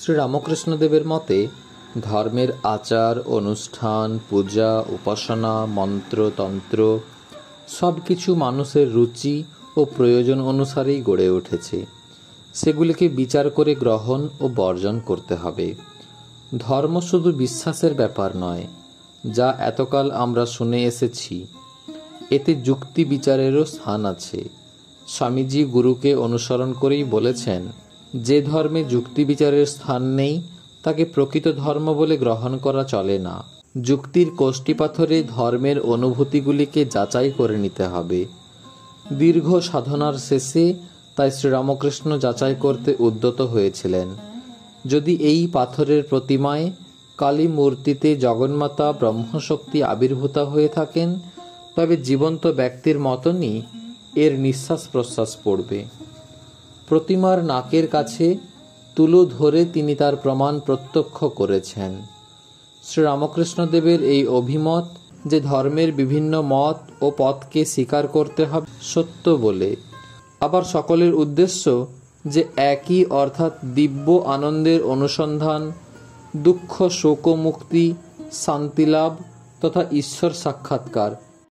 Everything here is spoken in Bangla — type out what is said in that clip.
শ্রীরামকৃষ্ণদেবের মতে ধর্মের আচার অনুষ্ঠান, পূজা, উপাসনা, মন্ত্র, তন্ত্র সব কিছু মানুষের রুচি ও প্রয়োজন অনুসারেই গড়ে উঠেছে। সেগুলিকে বিচার করে গ্রহণ ও বর্জন করতে হবে। ধর্ম শুধু বিশ্বাসের ব্যাপার নয়, যা এতকাল আমরা শুনে এসেছি। এতে যুক্তি বিচারেরও স্থান আছে। স্বামীজি গুরুকে অনুসরণ করেই বলেছেন, যে ধর্মে যুক্তি বিচারের স্থান নেই তাকে প্রকৃত ধর্ম বলে গ্রহণ করা চলে না। যুক্তির কোষ্ঠীপাথরে ধর্মের অনুভূতিগুলিকে যাচাই করে নিতে হবে। দীর্ঘ সাধনার শেষে তাই শ্রীরামকৃষ্ণ যাচাই করতে উদ্যত হয়েছিলেন। যদি এই পাথরের প্রতিমায়, কালী মূর্তিতে জগন্মাতা ব্রহ্মশক্তি আবির্ভূতা হয়ে থাকেন, তবে জীবন্ত ব্যক্তির মতনই এর নিঃশ্বাস প্রশ্বাস পড়বে। প্রতিমার নাকের কাছে তুলো ধরে তিনি তার প্রমাণ প্রত্যক্ষ করেছেন। শ্রীরামকৃষ্ণদেবের এই অভিমত যে ধর্মের বিভিন্ন মত ও পথকে স্বীকার করতে হবে সত্য বলে, আবার সকলের উদ্দেশ্য যে একই, অর্থাৎ দিব্য আনন্দের অনুসন্ধান, দুঃখ শোক মুক্তি, শান্তিলাভ তথা ঈশ্বর সাক্ষাৎকার,